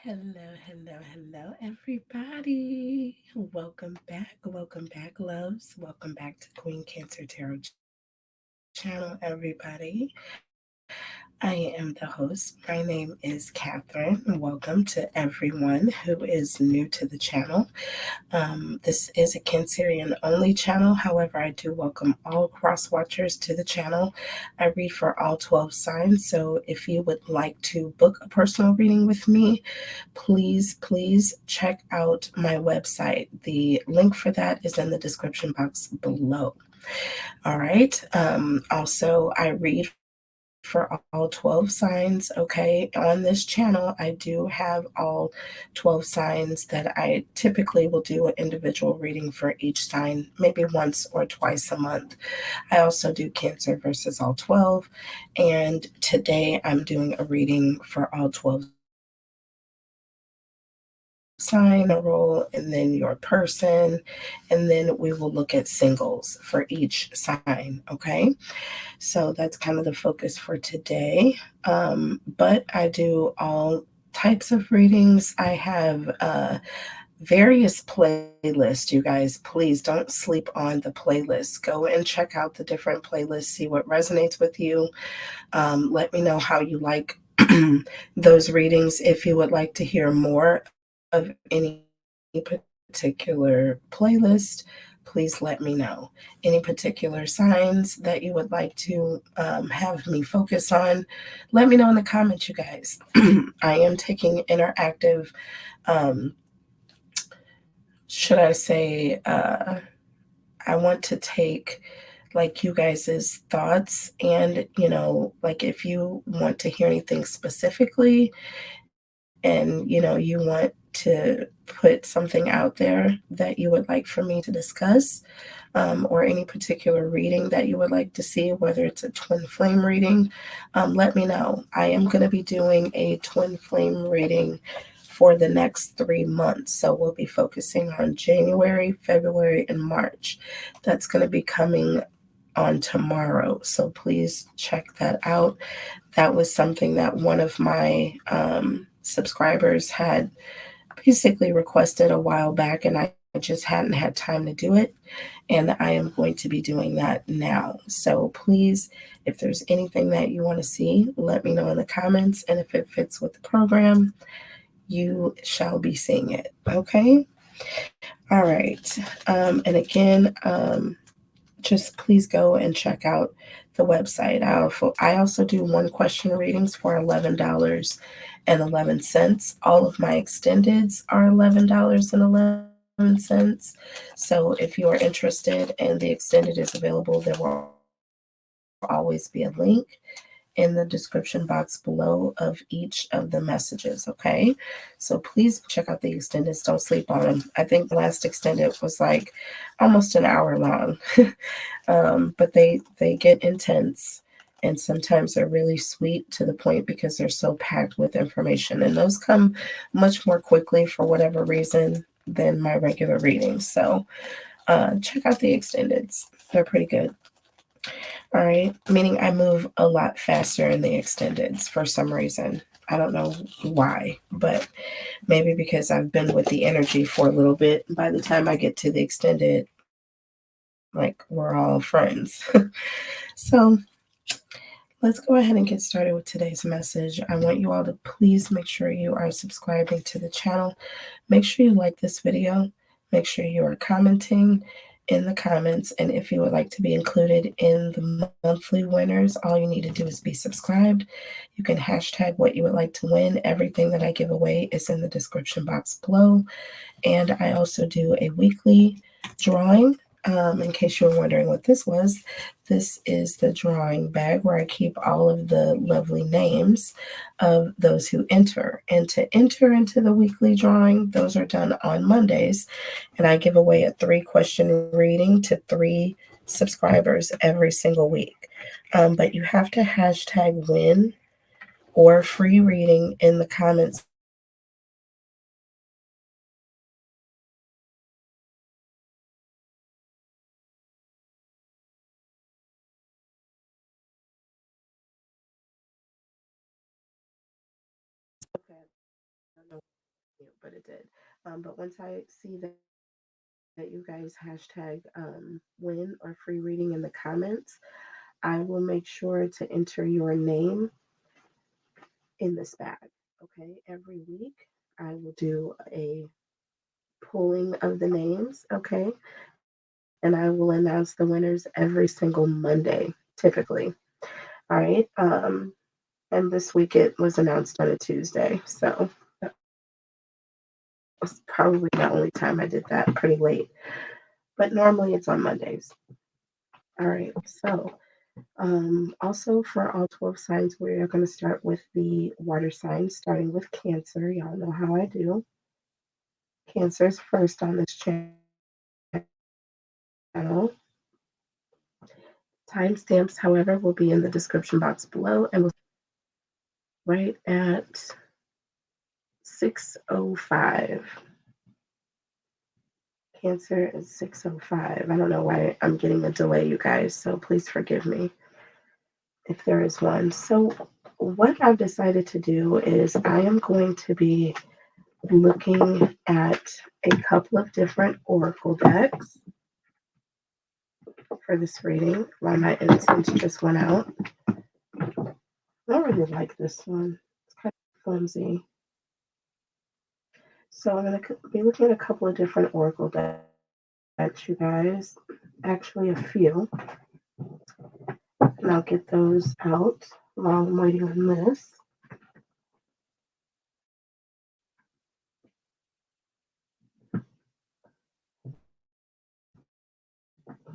Hello, everybody. Welcome back, loves. Welcome back to Queen Cancer Tarot channel, everybody. I am the host. My name is Catherine. Welcome to everyone who is new to the channel. This is a Cancerian only channel. However, I do welcome all cross watchers to the channel. I read for all 12 signs. So if you would like to book a personal reading with me, please check out my website. The link for that is in the description box below. All right. Also, I read for all 12 signs. Okay. On this channel, I do have all 12 signs that I typically will do an individual reading for each sign, maybe once or twice a month. I also do Cancer versus all 12. And today I'm doing a reading for all 12 sign, general, and then your person. And then we will look at singles for each sign. Okay. So that's kind of the focus for today. But I do all types of readings. I have various playlists. You guys, please don't sleep on the playlists. Go and check out the different playlists, see what resonates with you. Let me know how you like those readings. If you would like to hear more of any particular playlist, please let me know. Any particular signs that you would like to have me focus on, let me know in the comments, you guys. I am taking interactive, um, should I say, I want to take like you guys' thoughts and, like if you want to hear anything specifically and, you want to put something out there that you would like for me to discuss, or any particular reading that you would like to see, whether it's a twin flame reading, let me know. I am going to be doing a twin flame reading for the next 3 months. So we'll be focusing on January, February, and March. That's going to be coming on tomorrow. So please check that out. That was something that one of my subscribers had basically requested a while back, and I just hadn't had time to do it. And I am going to be doing that now. So please, if there's anything that you want to see, let me know in the comments. And if it fits with the program, you shall be seeing it. Okay. All right. And again, just please go and check out the website. I also do one question readings for $11.11. All of my extendeds are $11.11. So if you are interested and the extended is available, there will always be a link in the description box below of each of the messages. Okay. So please check out the extendeds. Don't sleep on them. I think the last extended was like almost an hour long. But they get intense, and sometimes they're really sweet to the point because they're so packed with information. And those come much more quickly for whatever reason than my regular readings. So check out the extendeds. They're pretty good. All right. Meaning I move a lot faster in the extendeds for some reason. I don't know why, but maybe because I've been with the energy for a little bit. By the time I get to the extended, like we're all friends. So let's go ahead and get started with today's message. I want you all to please make sure you are subscribing to the channel. Make sure you like this video. Make sure you are commenting in the comments. And if you would like to be included in the monthly winners, all you need to do is be subscribed. You can hashtag what you would like to win. Everything that I give away is in the description box below. And I also do a weekly drawing. In case you were wondering what this is the drawing bag where I keep all of the lovely names of those who enter. And to enter into the weekly drawing, those are done on Mondays. And I give away a 3-question reading to 3 subscribers every single week. But you have to hashtag win or free reading in the comment section below. but it did. But once I see that you guys hashtag win or free reading in the comments, I will make sure to enter your name in this bag. Okay, every week I will do a pulling of the names. Okay, and I will announce the winners every single Monday, typically. All right. And this week it was announced on a Tuesday, so that was probably the only time I did that, pretty late. But normally it's on Mondays. All right. So, also for all 12 signs, we are going to start with the water signs, starting with Cancer. Y'all know how I do. Cancer is first on this channel. Timestamps, however, will be in the description box below, and we'll right at 6:05. Cancer is 6:05. I don't know why I'm getting a delay, you guys, so please forgive me if there is one. So, what I've decided to do is I am going to be looking at a couple of different oracle decks for this reading while my incense just went out. I really like this one, it's kind of flimsy. So, I'm going to be looking at a couple of different oracle decks, you guys, actually, a few. And I'll get those out while I'm waiting on this.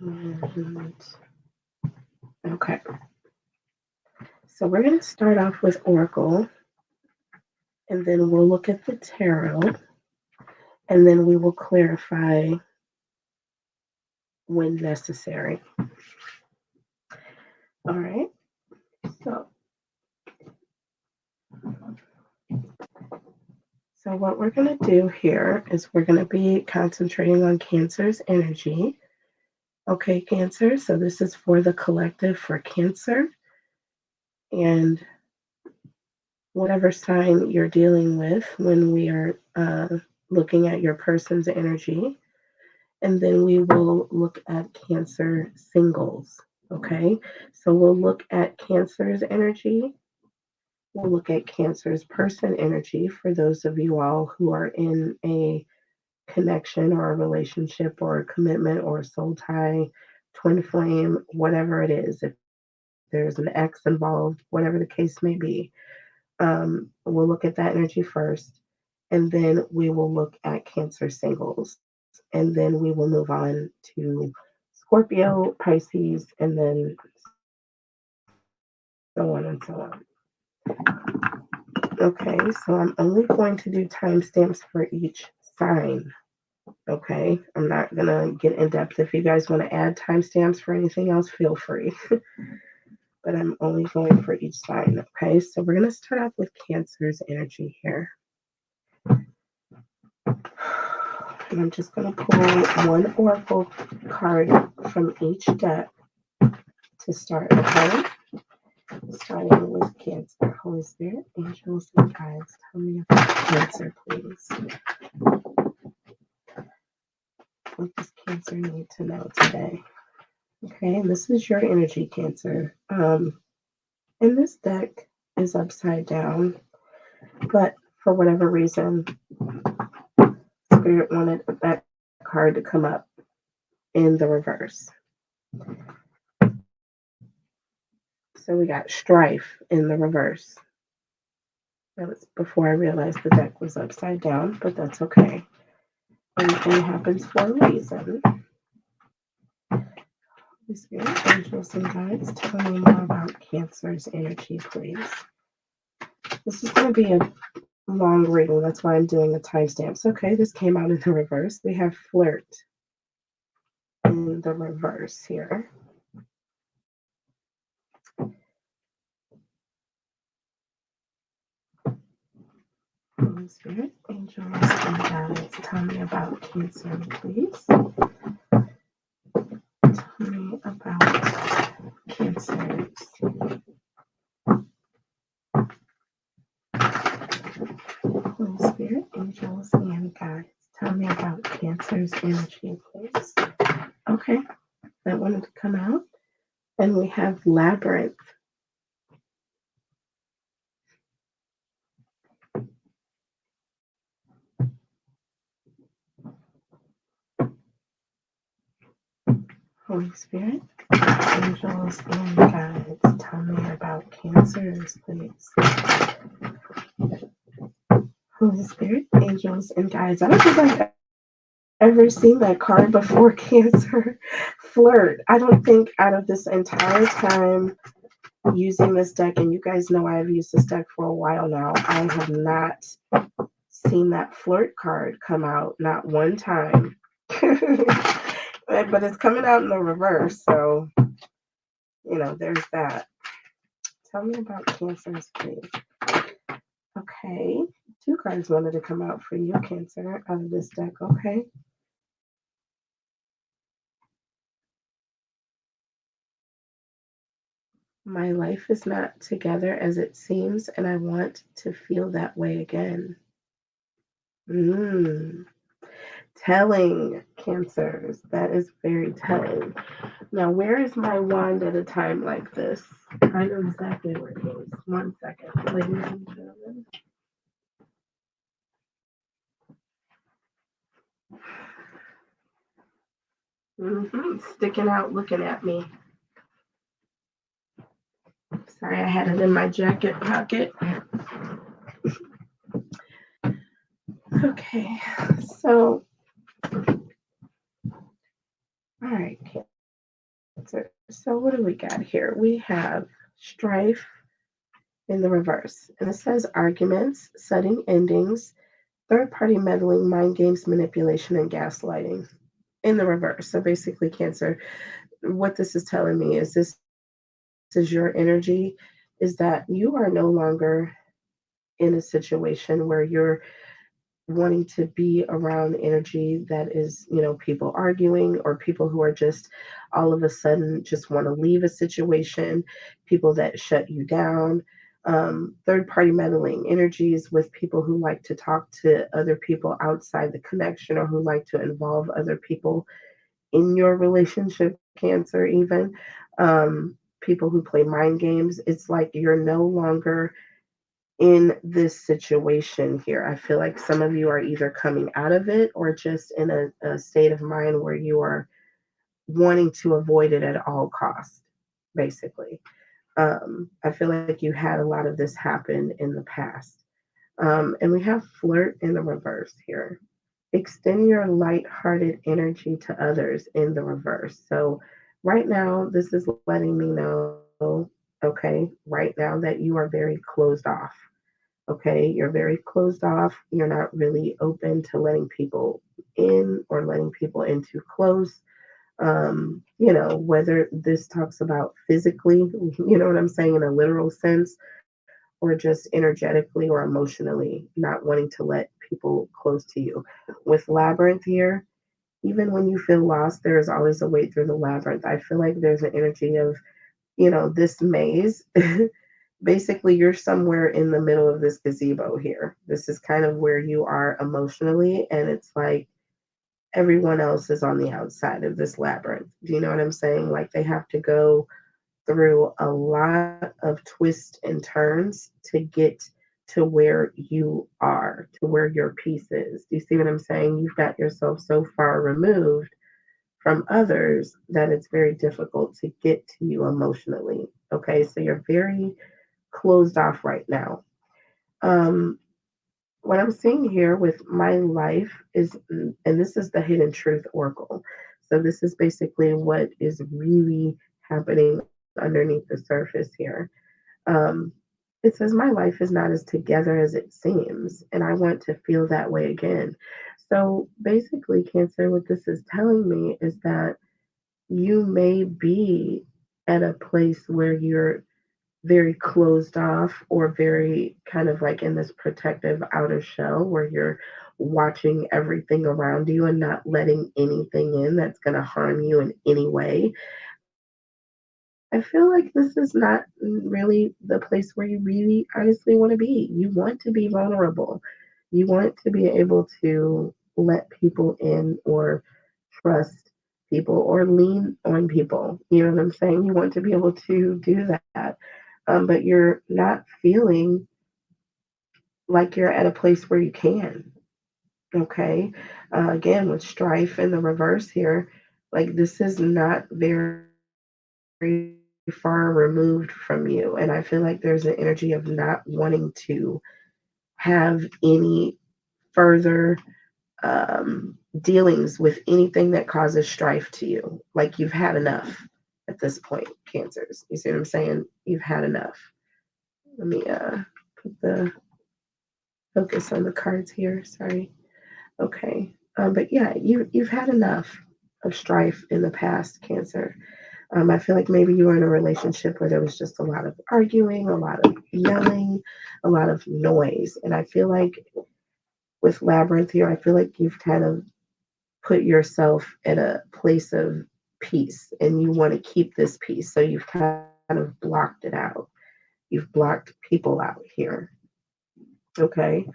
And okay, so we're going to start off with Oracle, and then we'll look at the tarot, and then we will clarify when necessary. All right, so what we're going to do here is we're going to be concentrating on Cancer's energy. Okay, Cancer, so this is for the collective for Cancer, and whatever sign you're dealing with when we are looking at your person's energy. And then we will look at Cancer singles. Okay, so we'll look at Cancer's energy. We'll look at Cancer's person energy for those of you all who are in a connection or a relationship or a commitment or a soul tie, twin flame, whatever it is. If there's an ex involved, whatever the case may be, we'll look at that energy first, and then we will look at Cancer singles, and then we will move on to Scorpio, Pisces, and then so on and so on. Okay, so I'm only going to do timestamps for each sign. Okay, I'm not gonna get in depth. If you guys want to add timestamps for anything else, feel free. But I'm only going for each sign. Okay, so we're gonna start off with Cancer's energy here. And I'm just going to pull one oracle card from each deck to start, okay? Starting with Cancer. Holy Spirit, angels, and guides, tell me about Cancer, please. What does Cancer need to know today? Okay, and this is your energy, Cancer. And this deck is upside down, but for whatever reason, Spirit wanted that card to come up in the reverse. So we got strife in the reverse. That was before I realized the deck was upside down, but that's okay. Everything happens for a reason. Holy Spirit, angels, and guides, tell me more about Cancer's energy, please. This is going to be a long reading. That's why I'm doing the timestamps. Okay, this came out in the reverse. We have flirt in the reverse here. Holy Spirit, angels, and guides, tell me about Cancer, please. Tell me about Cancers. Holy Spirit, angels, guys, tell me about Cancer's energy, please. Okay, that wanted to come out. And we have Labyrinth. Holy Spirit, angels, and guides, tell me about Cancers, please. Holy Spirit, angels, and guides. I don't think I've ever seen that card before. Cancer flirt. I don't think out of this entire time using this deck, and you guys know I've used this deck for a while now, I have not seen that flirt card come out, not one time. But it's coming out in the reverse, so there's that. Tell me about Cancers, please. Okay, 2 cards wanted to come out for you, Cancer, out of this deck. Okay. My life is not together as it seems, and I want to feel that way again. Telling, Cancers. That is very telling. Now, where is my wand at a time like this? I know exactly where it is. 1 second, ladies and gentlemen. Sticking out, looking at me. Sorry, I had it in my jacket pocket. Okay, so, all right, Cancer. So what do we got here? We have strife in the reverse. And it says arguments, sudden endings, third-party meddling, mind games, manipulation, and gaslighting in the reverse. So basically, Cancer, what this is telling me is this is your energy, is that you are no longer in a situation where you're wanting to be around energy that is, people arguing or people who are just all of a sudden just want to leave a situation, people that shut you down. Third party meddling energies with people who like to talk to other people outside the connection or who like to involve other people in your relationship, Cancer, even. People who play mind games. It's like you're no longer in this situation here. I feel like some of you are either coming out of it or just in a state of mind where you are wanting to avoid it at all costs, basically. I feel like you had a lot of this happen in the past. And we have flirt in the reverse here. Extend your light-hearted energy to others in the reverse. So right now, this is letting me know, okay, right now that you are very closed off. Okay, you're very closed off. You're not really open to letting people in or letting people in too close. Whether this talks about physically, what I'm saying, in a literal sense, or just energetically or emotionally, not wanting to let people close to you. With Labyrinth here, even when you feel lost, there is always a way through the labyrinth. I feel like there's an energy of, this maze. Basically, you're somewhere in the middle of this gazebo here. This is kind of where you are emotionally, and it's like everyone else is on the outside of this labyrinth. Do you know what I'm saying? Like they have to go through a lot of twists and turns to get to where you are, to where your piece is. Do you see what I'm saying? You've got yourself so far removed from others that it's very difficult to get to you emotionally. Okay, so you're very closed off right now. Um, what I'm seeing here with my life is, and this is the Hidden Truth Oracle. So this is basically what is really happening underneath the surface here. Um, it says, my life is not as together as it seems, and I want to feel that way again. So basically, Cancer, what this is telling me is that you may be at a place where you're very closed off or very kind of like in this protective outer shell where you're watching everything around you and not letting anything in that's going to harm you in any way. I feel like this is not really the place where you really honestly want to be. You want to be vulnerable. You want to be able to let people in or trust people or lean on people. You know what I'm saying? You want to be able to do that. But you're not feeling like you're at a place where you can. Okay. Again, with strife in the reverse here, like this is not very far removed from you. And I feel like there's an energy of not wanting to have any further dealings with anything that causes strife to you. Like you've had enough at this point, Cancers. You see what I'm saying? You've had enough. Let me put the focus on the cards here. Sorry. Okay. But yeah, you've had enough of strife in the past, Cancer. I feel like maybe you were in a relationship where there was just a lot of arguing, a lot of yelling, a lot of noise. And I feel like with Labyrinth here, I feel like you've kind of put yourself in a place of peace and you want to keep this peace. So you've kind of blocked it out. You've blocked people out here. Okay.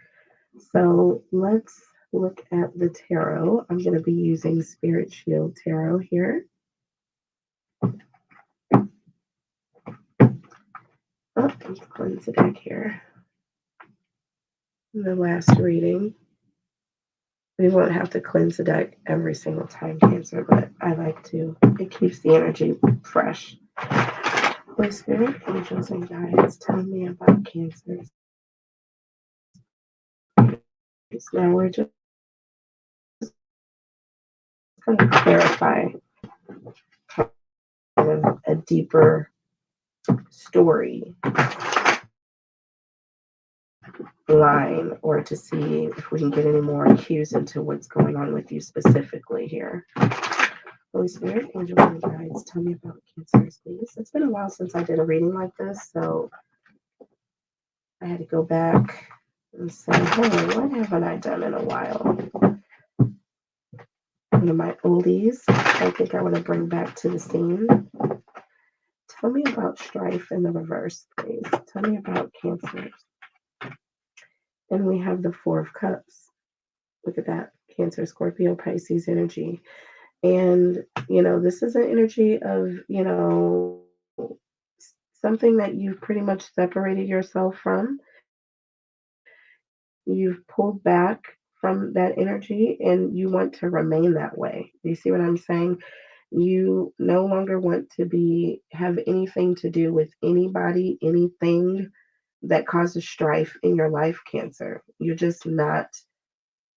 So let's look at the tarot. I'm going to be using Spirit Shield Tarot here. Oh, let's cleanse the deck here. The last reading. We won't have to cleanse the deck every single time, Cancer, but I like to. It keeps the energy fresh. Holy Spirit, angels, and guides, tell me about Cancers. Now we're just going to clarify kind of a deeper story line or to see if we can get any more cues into what's going on with you specifically here. Holy Spirit, angels, and guides, tell me about Cancers, please. It's been a while since I did a reading like this, so I had to go back and say, hey, what haven't I done in a while? One of my oldies, I think I want to bring back to the scene. Tell me about strife in the reverse, please. Tell me about Cancers. And we have the Four of Cups. Look at that. Cancer, Scorpio, Pisces energy. And, this is an energy of, something that you've pretty much separated yourself from. You've pulled back from that energy and you want to remain that way. Do you see what I'm saying? You no longer want to have anything to do with anybody, anything that causes strife in your life, Cancer. You're just not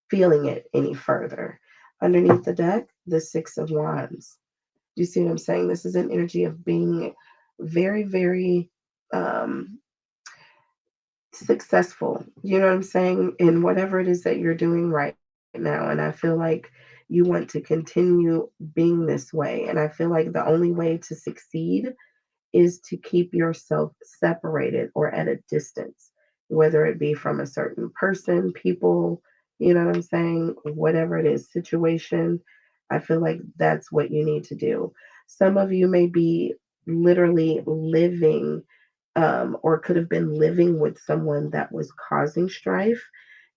feeling it any further. Underneath the deck, the Six of Wands. Do you see what I'm saying? This is an energy of being very, very successful. You know what I'm saying? In whatever it is that you're doing right now. And I feel like you want to continue being this way. And I feel like the only way to succeed is to keep yourself separated or at a distance, whether it be from a certain person, people, you know what I'm saying? Whatever it is, situation. I feel like that's what you need to do. Some of you may be literally living or could have been living with someone that was causing strife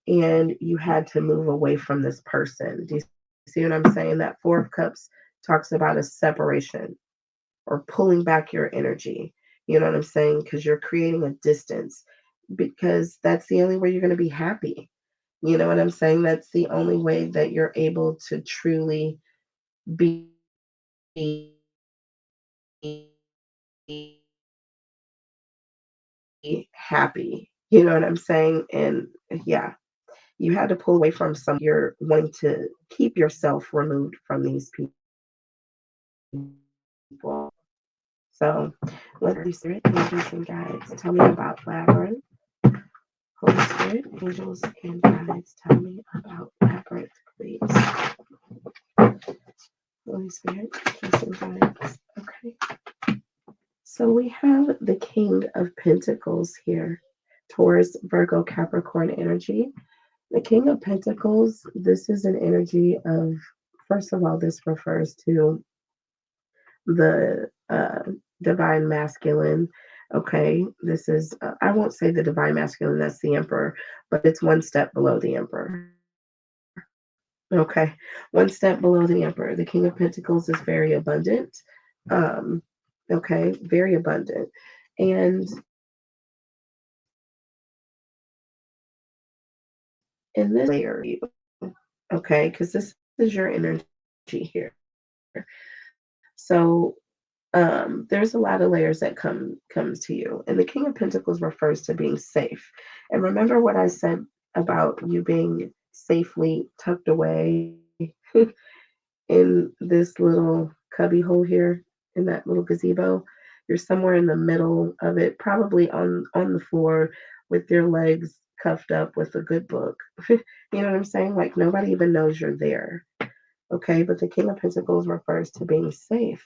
and you had to move away from this person. Do you see what I'm saying? That Four of Cups talks about a separation or pulling back your energy. You know what I'm saying? Because you're creating a distance because that's the only way you're going to be happy. You know what I'm saying? That's the only way that you're able to truly be happy. You know what I'm saying? And yeah, you had to pull away from some you're wanting to keep yourself removed from these people. So let Holy Spirit, angels, and guides tell me about Labyrinth. Holy Spirit, angels, and guides tell me about Labyrinth, please. Holy Spirit, angels, and guides. Okay. So we have the King of Pentacles here. Taurus, Virgo, Capricorn energy. The King of Pentacles, this is an energy of, first of all, this refers to the divine masculine. Okay, this is, I won't say the divine masculine, that's the emperor, but it's one step below the emperor. Okay, one step below the emperor. The king of pentacles is very abundant. Um, okay, very abundant. And in this layer, okay, because this is your energy here. So there's a lot of layers that comes to you. And the king of pentacles refers to being safe. And remember what I said about you being safely tucked away in this little cubby hole here, in that little gazebo. You're somewhere in the middle of it, probably on the floor with your legs cuffed up with a good book. You know what I'm saying? Like nobody even knows you're there. Okay, but the king of pentacles refers to being safe,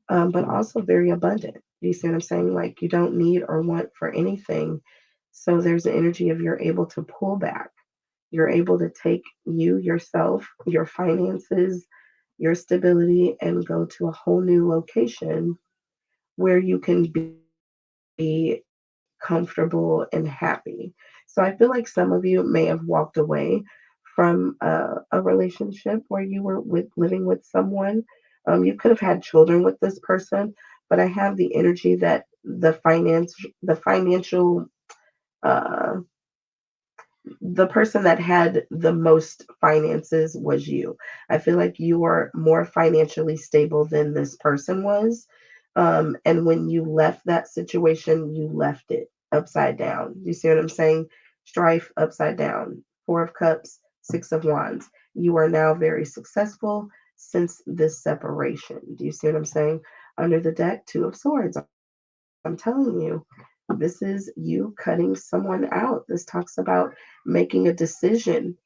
but also very abundant. You see what I'm saying? Like you don't need or want for anything. So there's the energy of you're able to pull back. You're able to take you, yourself, your finances, your stability, and go to a whole new location where you can be comfortable and happy. So I feel like some of you may have walked away from a relationship where you were living with someone. You could have had children with this person, but I have the energy that uh, the person that had the most finances was you. I feel like you were more financially stable than this person was. And when you left that situation, you left it upside down. You see what I'm saying? Strife upside down. Four of Cups, Six of Wands. You are now very successful since this separation. Do you see what I'm saying? Under the deck, Two of Swords. I'm telling you, this is you cutting someone out. This talks about making a decision,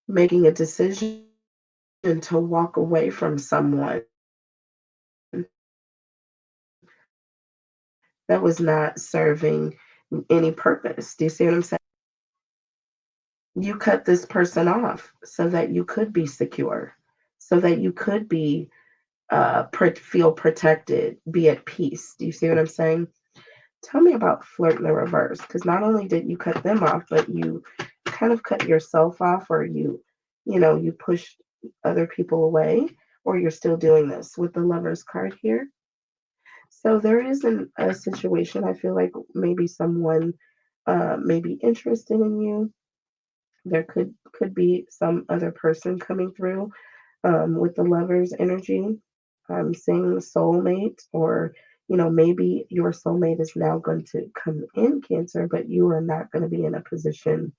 making a decision to walk away from someone that was not serving any purpose. Do you see what I'm saying? You cut this person off so that you could be secure, so that you could be feel protected, be at peace. Do you see what I'm saying? Tell me about flirt in the reverse, because not only did you cut them off, but you kind of cut yourself off, or you pushed other people away, or you're still doing this with the Lovers card here. So there is a situation. I feel like maybe someone may be interested in you. There could be some other person coming through with the Lovers energy. I'm seeing soulmate, or maybe your soulmate is now going to come in Cancer, but you are not going to be in a position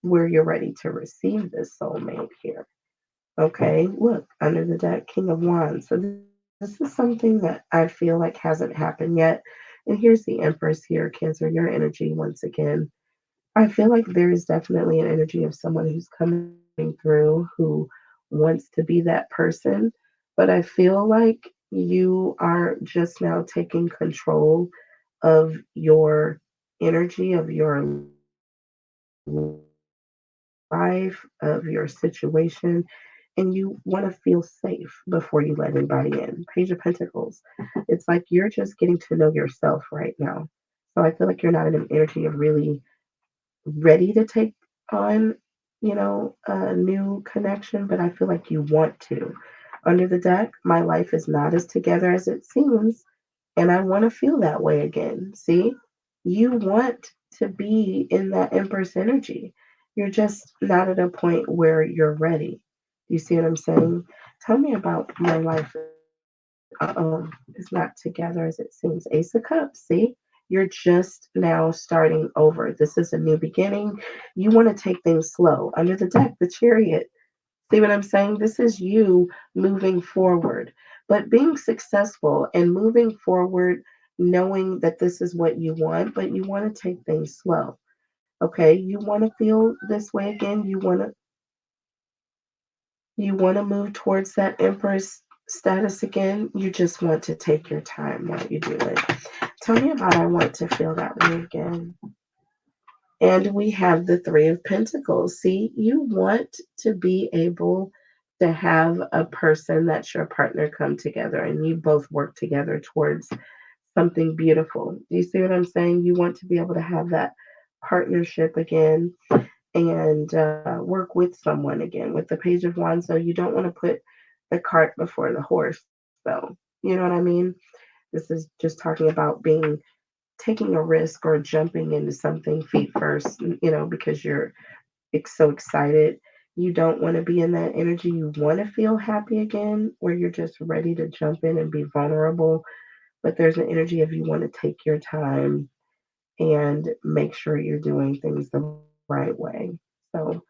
where you're ready to receive this soulmate here. Okay, look, under the deck, King of Wands. So this is something that I feel like hasn't happened yet. And here's the Empress here, Cancer, your energy once again. I feel like there is definitely an energy of someone who's coming through who wants to be that person. But I feel like you are just now taking control of your energy, of your life, of your situation, and you want to feel safe before you let anybody in. Page of Pentacles. It's like you're just getting to know yourself right now. So I feel like you're not in an energy of really ready to take on, a new connection, but I feel like you want to. Under the deck, my life is not as together as it seems, and I want to feel that way again. See, you want to be in that Empress energy. You're just not at a point where you're ready. You see what I'm saying? Tell me about my life. It's not together as it seems. Ace of Cups, see? You're just now starting over. This is a new beginning. You want to take things slow. Under the deck, the Chariot. See what I'm saying? This is you moving forward, but being successful and moving forward, knowing that this is what you want, but you want to take things slow. Okay, you want to feel this way again. You want to move towards that Empress status again. You just want to take your time while you do it. Tell me about I want to feel that way again. And we have the Three of Pentacles. See, you want to be able to have a person that's your partner come together and you both work together towards something beautiful. Do you see what I'm saying? You want to be able to have that partnership again and work with someone again with the Page of Wands. So you don't want to put the cart before the horse, though. You know what I mean? This is just talking about being taking a risk or jumping into something feet first, because you're so excited. You don't want to be in that energy. You want to feel happy again, where you're just ready to jump in and be vulnerable. But there's an energy of you want to take your time and make sure you're doing things the right way. So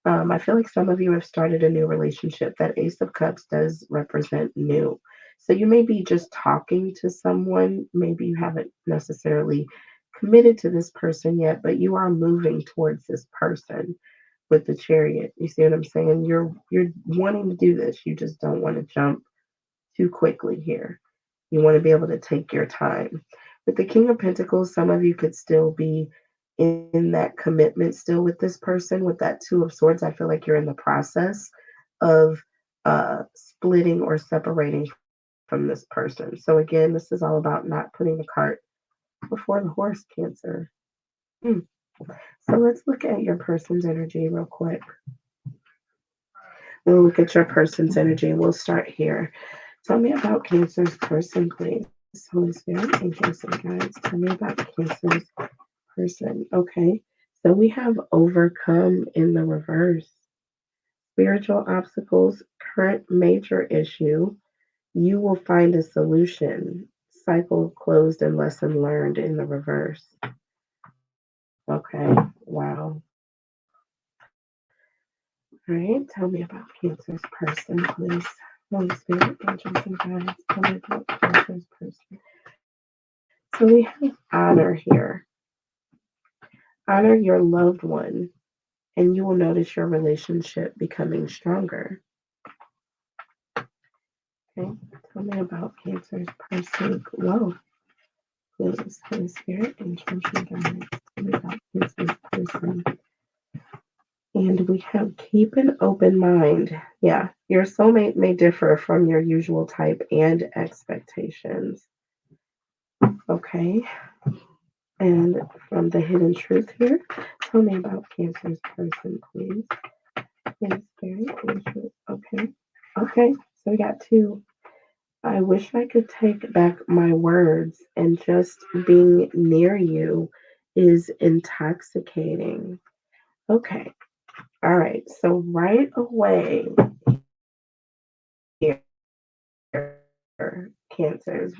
I feel like some of you have started a new relationship. That Ace of Cups does represent new. So you may be just talking to someone. Maybe you haven't necessarily committed to this person yet, but you are moving towards this person with the Chariot. You see what I'm saying? You're wanting to do this. You just don't want to jump too quickly here. You want to be able to take your time. With the King of Pentacles, some of you could still be in that commitment still with this person. With that Two of Swords, I feel like you're in the process of splitting or separating from this person. So again, this is all about not putting the cart before the horse, Cancer. Hmm. So let's look at your person's energy real quick. We'll look at your person's energy. We'll start here. Tell me about Cancer's person, please. Holy Spirit, angels and guides. Tell me about Cancer's person. Okay. So we have overcome in the reverse. Spiritual obstacles, current major issue. You will find a solution. Cycle closed and lesson learned in the reverse. Okay. Wow. All right. Tell me about Cancer's person, please. Holy Spirit, angels and guides. Tell me about Cancer's person. So we have honor here. Honor your loved one, and you will notice your relationship becoming stronger. Okay, tell me about Cancer's person. Whoa, please, Holy Spirit, angels and guides. Tell me about Cancer's person. And we have keep an open mind. Yeah, your soulmate may differ from your usual type and expectations. Okay, and from the hidden truth here, tell me about Cancer's person, please. Holy Spirit, angels. Okay. Okay, so we got two. I wish I could take back my words, and just being near you is intoxicating. Okay, all right, so right away here, Cancers.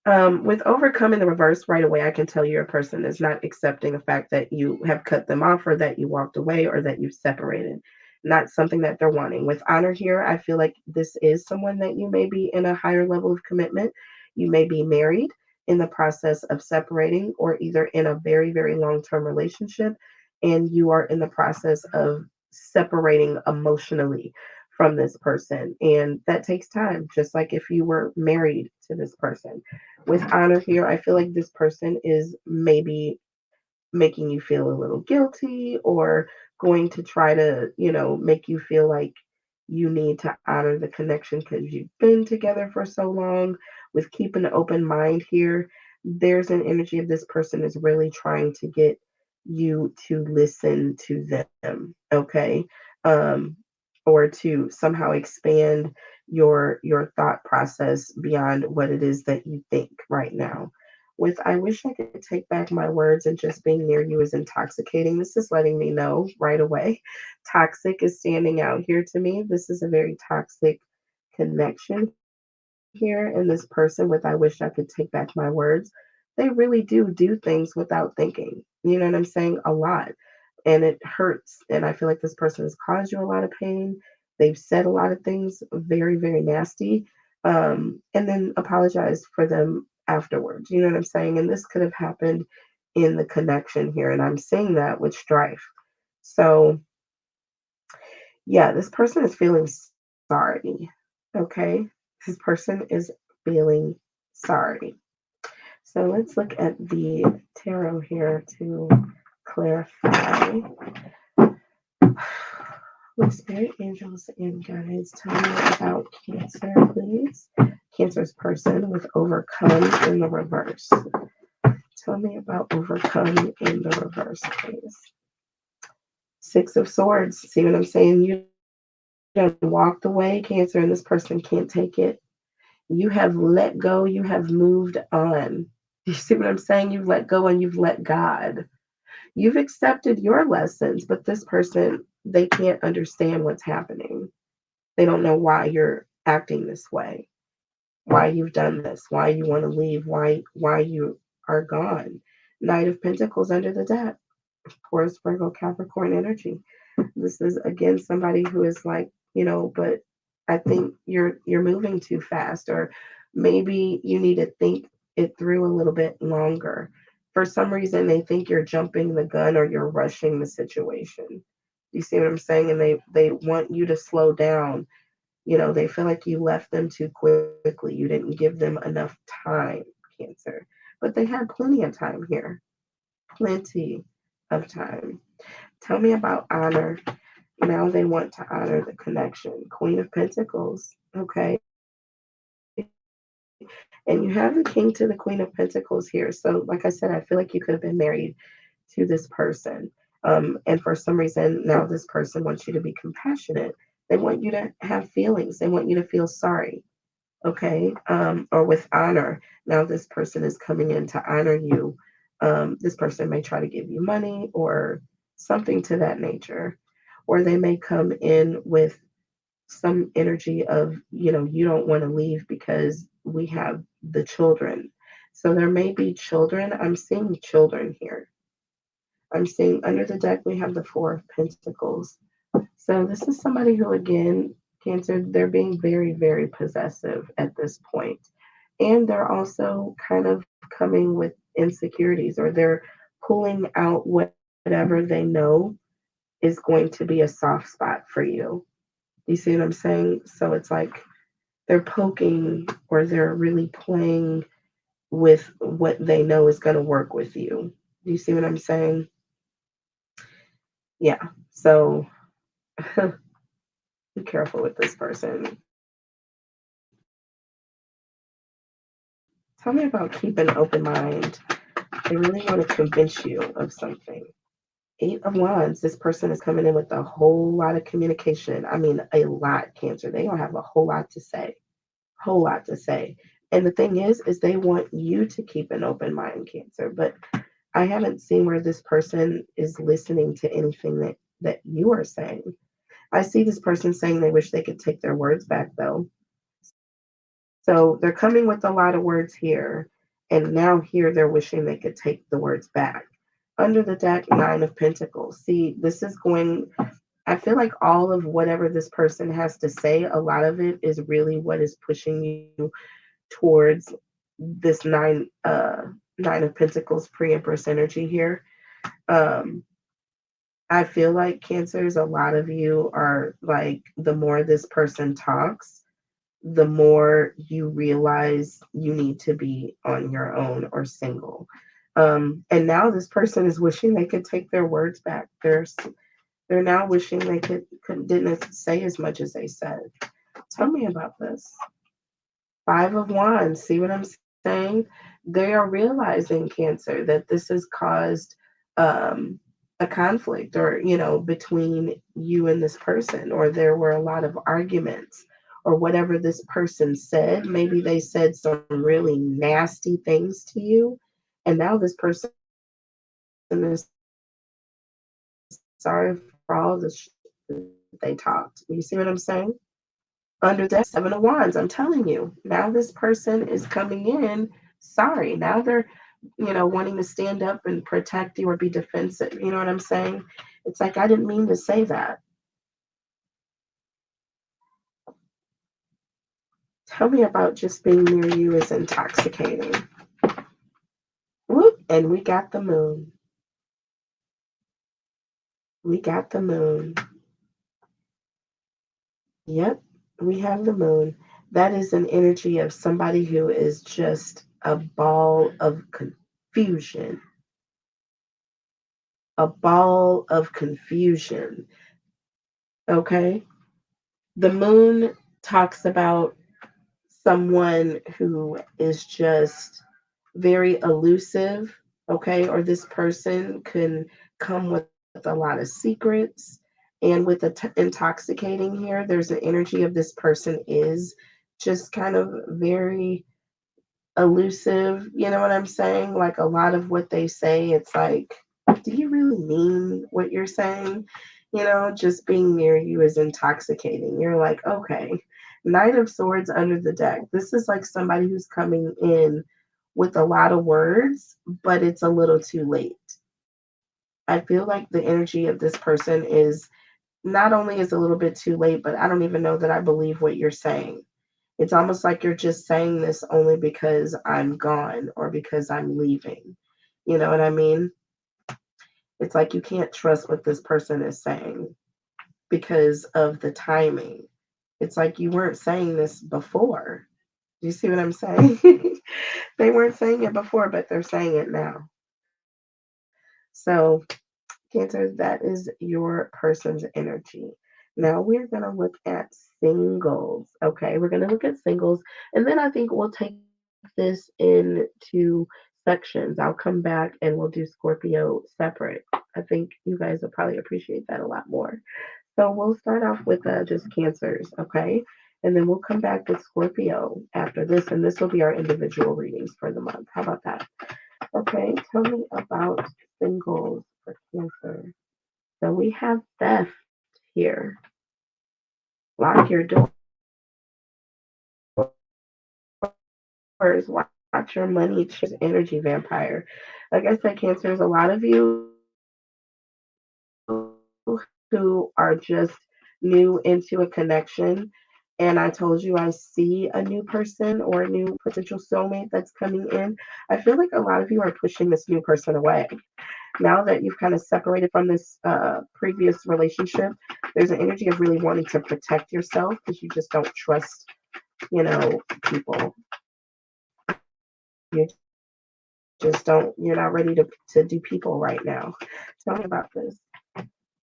With overcoming the reverse right away, I can tell you your person is not accepting the fact that you have cut them off or that you walked away or that you've separated. Not something that they're wanting. With honor here, I feel like this is someone that you may be in a higher level of commitment. You may be married in the process of separating, or either in a very, very long term relationship and you are in the process of separating emotionally from this person. And that takes time, just like if you were married to this person. With honor here, I feel like this person is maybe making you feel a little guilty, or going to try to, make you feel like you need to honor the connection because you've been together for so long. With keeping an open mind here, there's an energy of this person is really trying to get you to listen to them, okay? Um, or to somehow expand your thought process beyond what it is that you think right now. With I wish I could take back my words, and just being near you is intoxicating. This is letting me know right away. Toxic is standing out here to me. This is a very toxic connection here. And this person with I wish I could take back my words, they really do things without thinking. You know what I'm saying? A lot. And it hurts. And I feel like this person has caused you a lot of pain. They've said a lot of things very, very nasty. And then apologize for them afterwards. You know what I'm saying? And this could have happened in the connection here. And I'm seeing that with strife. So, yeah, this person is feeling sorry. Okay. This person is feeling sorry. So let's look at the tarot here to clarify. Holy Spirit, angels, and guides, tell me about Cancer, please. Cancer's person with overcome in the reverse. Tell me about overcome in the reverse, please. Six of Swords. See what I'm saying? You done walked away, Cancer, and this person can't take it. You have let go. You have moved on. You see what I'm saying? You've let go and you've let God. You've accepted your lessons, but this person, they can't understand what's happening. They don't know why you're acting this way, why you've done this, why you want to leave, why you are gone. Knight of Pentacles under the deck. Taurus, Virgo, Capricorn energy. This is again somebody who is like, but I think you're moving too fast, or maybe you need to think it through a little bit longer. For some reason, they think you're jumping the gun or you're rushing the situation. You see what I'm saying? And they want you to slow down. They feel like you left them too quickly. You didn't give them enough time, Cancer. But they had plenty of time here. Plenty of time. Tell me about honor. Now they want to honor the connection. Queen of Pentacles. Okay. And you have the King to the Queen of Pentacles here. So, like I said, I feel like you could have been married to this person. And for some reason, now this person wants you to be compassionate. They want you to have feelings. They want you to feel sorry. Okay. Or with honor. Now this person is coming in to honor you. This person may try to give you money or something to that nature. Or they may come in with some energy of, you don't want to leave because we have the children. So there may be children. I'm seeing children here. I'm seeing under the deck, we have the Four of Pentacles. So this is somebody who, again, Cancer, they're being very, very possessive at this point. And they're also kind of coming with insecurities, or they're pulling out whatever they know is going to be a soft spot for you. You see what I'm saying? So it's like they're poking or they're really playing with what they know is going to work with you. Do you see what I'm saying? Yeah. So be careful with this person. Tell me about keeping an open mind. They really want to convince you of something. Eight of Wands, this person is coming in with a whole lot of communication. I mean, a lot, Cancer. They don't have a whole lot to say. Whole lot to say. And the thing is they want you to keep an open mind, Cancer. But I haven't seen where this person is listening to anything that you are saying. I see this person saying they wish they could take their words back, though. So they're coming with a lot of words here. And now here they're wishing they could take the words back. Under the deck, Nine of Pentacles. See, this is going, I feel like all of whatever this person has to say, a lot of it is really what is pushing you towards this Nine of Pentacles pre-Empress energy here. Um, I feel like Cancers, a lot of you are like, the more this person talks, the more you realize you need to be on your own or single. And now this person is wishing they could take their words back. They're now wishing they didn't say as much as they said. Tell me about this. Five of Wands. See what I'm saying? They are realizing, Cancer, that this has caused um, a conflict, or between you and this person, or there were a lot of arguments, or whatever this person said. Maybe they said some really nasty things to you, and now this person is sorry for all the they talked. You see what I'm saying? Under that, Seven of Wands, I'm telling you, now this person is coming in sorry. Now they're, wanting to stand up and protect you or be defensive. You know what I'm saying? It's like, I didn't mean to say that. Tell me about just being near you is intoxicating. Whoop, and we got the moon. We got the moon. Yep, we have the moon. That is an energy of somebody who is just a ball of confusion. A ball of confusion. Okay. The moon talks about someone who is just very elusive, okay, or this person can come with a lot of secrets. And with the intoxicating here, there's an energy of this person is just kind of very elusive. You know what I'm saying? Like a lot of what they say, it's like, do you really mean what you're saying? You know, just being near you is intoxicating. You're like, okay, Knight of Swords under the deck. This is like somebody who's coming in with a lot of words, but it's a little too late. I feel like the energy of this person is not only is a little bit too late, but I don't even know that I believe what you're saying. It's almost like you're just saying this only because I'm gone or because I'm leaving. You know what I mean? It's like you can't trust what this person is saying because of the timing. It's like you weren't saying this before. Do you see what I'm saying? They weren't saying it before, but they're saying it now. So, Cancer, that is your person's energy. Now we're going to look at singles. Okay, we're going to look at singles, and then I think we'll take this into sections. I'll come back and we'll do Scorpio separate. I think you guys will probably appreciate that a lot more. So we'll start off with just cancers, okay? And then we'll come back with Scorpio after this, and this will be our individual readings for the month. How about that? Okay, tell me about singles for Cancer. So we have theft here. Lock your doors. Watch your money changing hands. Energy vampire. Like I said, Cancer, is a lot of you who are just new into a connection. And I told you I see a new person or a new potential soulmate that's coming in. I feel like a lot of you are pushing this new person away. Now that you've kind of separated from this previous relationship, there's an energy of really wanting to protect yourself because you just don't trust, people. You just don't, you're not ready to do people right now. Tell me about this.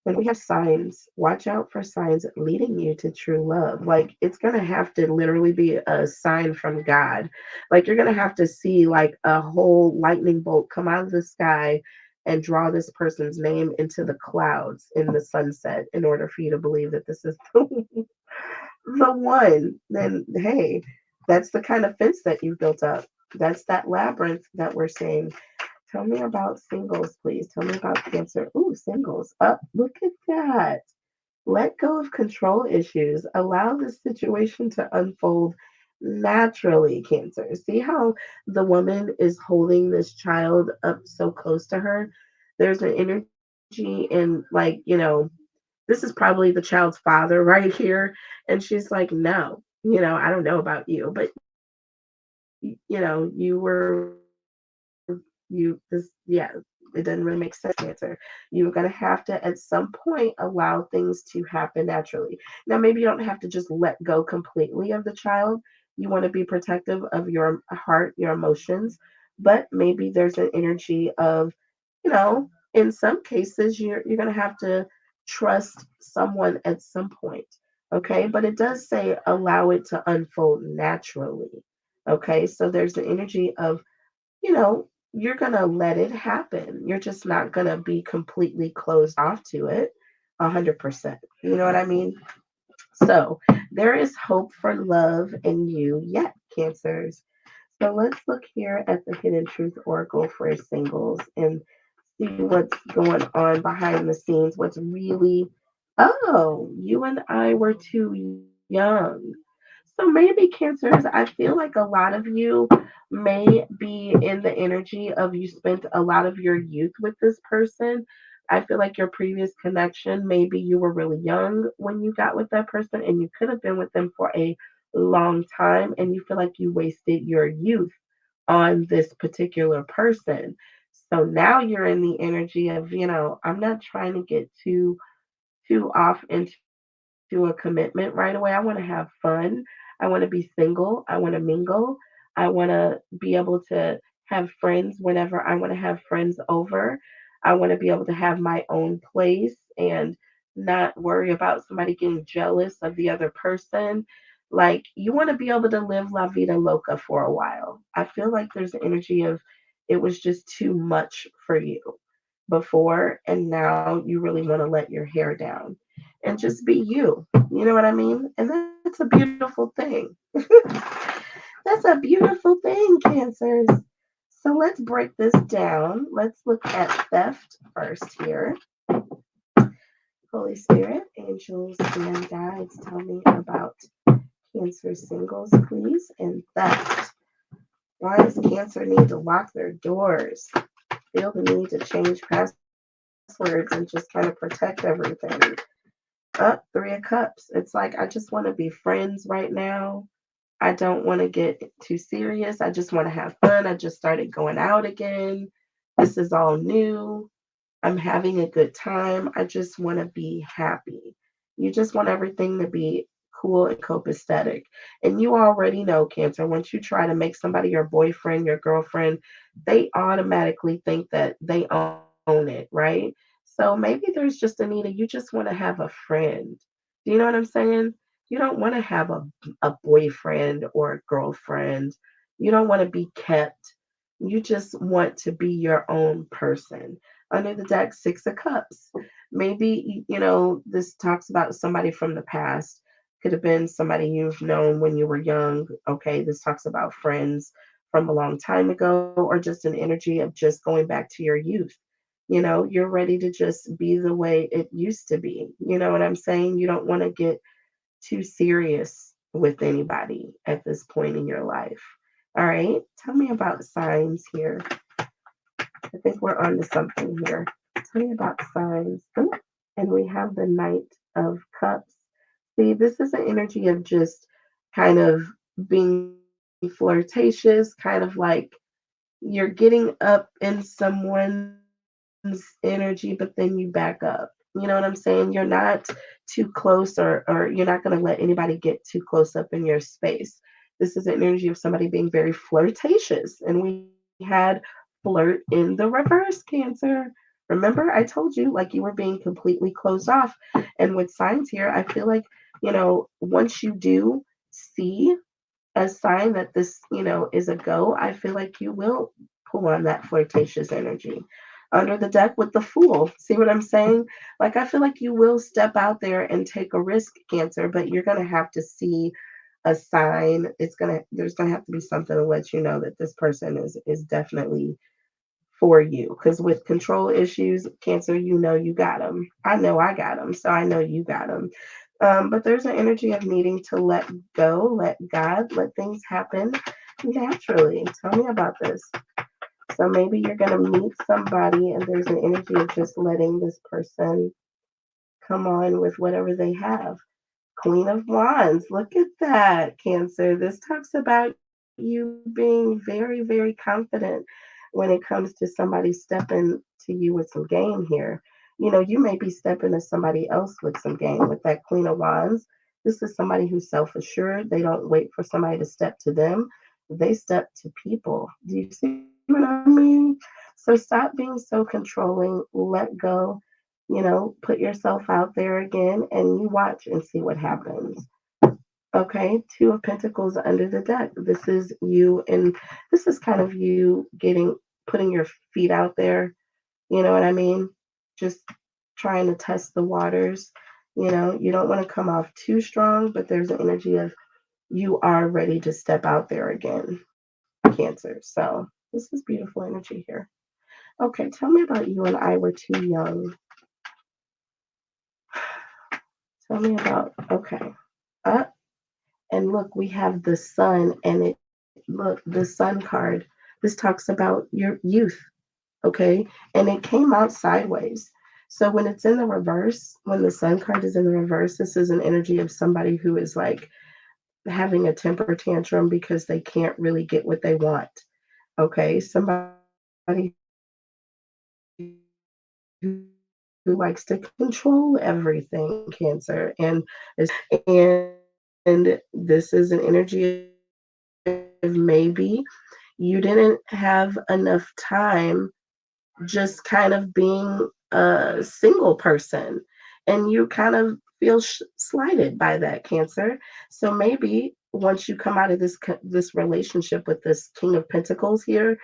And we have signs. Watch out for signs leading you to true love. Like it's going to have to literally be a sign from God. Like you're going to have to see like a whole lightning bolt come out of the sky and draw this person's name into the clouds in the sunset in order for you to believe that this is the one. Then hey, that's the kind of fence that you've built up. That's that labyrinth that we're seeing. Tell me about singles, please. Tell me about Cancer. Ooh, singles. Up. Look at that. Let go of control issues. Allow the situation to unfold naturally, Cancer. See how the woman is holding this child up so close to her? There's an energy in, like, this is probably the child's father right here. And she's like, no, I don't know about you, but, it doesn't really make sense, Cancer. You're going to have to, at some point, allow things to happen naturally. Now, maybe you don't have to just let go completely of the child. You want to be protective of your heart, your emotions, but maybe there's an energy of, in some cases, you're going to have to trust someone at some point. Okay. But it does say allow it to unfold naturally. Okay. So there's the energy of, you're going to let it happen. You're just not going to be completely closed off to it 100%. You know what I mean? So there is hope for love in you yet, Cancers. So let's look here at the Hidden Truth Oracle for singles and see what's going on behind the scenes. What's really, oh, you and I were too young. So maybe Cancers, I feel like a lot of you may be in the energy of you spent a lot of your youth with this person. I feel like your previous connection, maybe you were really young when you got with that person and you could have been with them for a long time and you feel like you wasted your youth on this particular person. So now you're in the energy of, I'm not trying to get too off into a commitment right away. I want to have fun. I want to be single. I want to mingle. I want to be able to have friends whenever I want to have friends over. I want to be able to have my own place and not worry about somebody getting jealous of the other person. Like, you want to be able to live la vida loca for a while. I feel like there's an energy of it was just too much for you before, and now you really want to let your hair down and just be you. You know what I mean? And that's a beautiful thing. That's a beautiful thing, Cancers. So let's break this down. Let's look at theft first here. Holy Spirit, angels, and guides, tell me about Cancer singles, please, and theft. Why does Cancer need to lock their doors? Feel the need to change passwords and just kind of protect everything. Three of Cups. It's like, I just want to be friends right now. I don't want to get too serious. I just want to have fun. I just started going out again. This is all new. I'm having a good time. I just want to be happy. You just want everything to be cool and copacetic. And you already know, Cancer, once you try to make somebody your boyfriend, your girlfriend, they automatically think that they own it, right? So maybe there's just a need of you just want to have a friend. Do you know what I'm saying? You don't want to have a boyfriend or a girlfriend. You don't want to be kept. You just want to be your own person. Under the deck, Six of Cups. Maybe, this talks about somebody from the past. Could have been somebody you've known when you were young. Okay, this talks about friends from a long time ago, or just an energy of just going back to your youth. You're ready to just be the way it used to be. You know what I'm saying? You don't want to get too serious with anybody at this point in your life. All right, tell me about signs here. I think we're on to something here. Tell me about signs. Oh, and we have the Knight of Cups. See, this is an energy of just kind of being flirtatious, kind of like you're getting up in someone's energy, but then you back up. You know what I'm saying? You're not too close, or you're not going to let anybody get too close up in your space. This is an energy of somebody being very flirtatious. And we had flirt in the reverse, Cancer. Remember, I told you like you were being completely closed off. And with signs here, I feel like, once you do see a sign that this, is a go, I feel like you will pull on that flirtatious energy. Under the deck with the Fool. See what I'm saying? Like, I feel like you will step out there and take a risk, Cancer, but you're going to have to see a sign. There's going to have to be something to let you know that this person is definitely for you. Because with control issues, Cancer, you got them. I know I got them, so I know you got them. But there's an energy of needing to let go, let God, let things happen naturally. Tell me about this. So maybe you're going to meet somebody and there's an energy of just letting this person come on with whatever they have. Queen of Wands. Look at that, Cancer. This talks about you being very, very confident when it comes to somebody stepping to you with some game here. You may be stepping to somebody else with some game with that Queen of Wands. This is somebody who's self assured. They don't wait for somebody to step to them, they step to people. Do you see what I mean? So stop being so controlling, let go, put yourself out there again, and you watch and see what happens. Okay, Two of Pentacles under the deck. This is you, and this is kind of you putting your feet out there. You know what I mean? Just trying to test the waters. You don't want to come off too strong, but there's an energy of you are ready to step out there again, Cancer. So this is beautiful energy here. Okay, tell me about you and I were too young. Tell me about, okay. Uh, and look, we have the sun, and look, the sun card. This talks about your youth, okay? And it came out sideways. So when it's in the reverse, when the sun card is in the reverse, this is an energy of somebody who is like having a temper tantrum because they can't really get what they want. Okay, somebody who likes to control everything, Cancer, and this is an energy of maybe you didn't have enough time just kind of being a single person. and you kind of feel slighted by that, Cancer. So maybe once you come out of this relationship with this King of Pentacles here,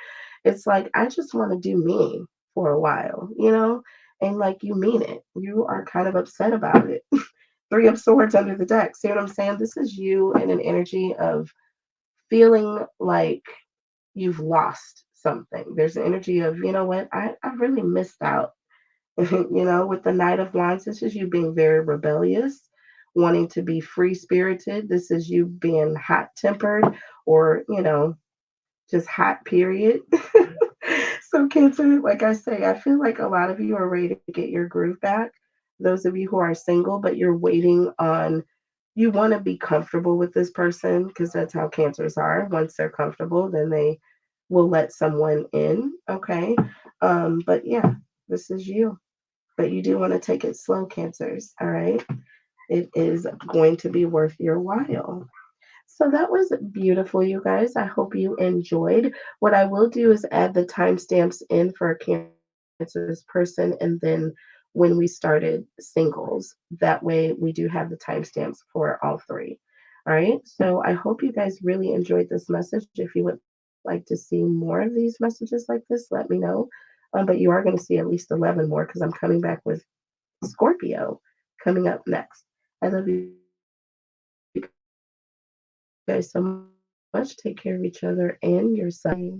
it's like, I just want to do me for a while, and like, you mean it. You are kind of upset about it. Three of Swords under the deck. See what I'm saying? This is you in an energy of feeling like you've lost something. There's an energy of, you know what, I really missed out. With the Knight of Wands, this is you being very rebellious, wanting to be free spirited. This is you being hot tempered, or, just hot, period. So, Cancer, like I say, I feel like a lot of you are ready to get your groove back. Those of you who are single, but you're waiting on, you want to be comfortable with this person, because that's how Cancers are. Once they're comfortable, then they will let someone in. Okay. But yeah, this is you. But you do want to take it slow, Cancers. All right. It is going to be worth your while. So that was beautiful, you guys. I hope you enjoyed. What I will do is add the timestamps in for a Cancer's person, and then when we started singles, that way we do have the timestamps for all three. All right. So I hope you guys really enjoyed this message. If you would like to see more of these messages like this, let me know. But you are going to see at least 11 more, because I'm coming back with Scorpio coming up next. I love you guys so much. Take care of each other and yourself. Bye.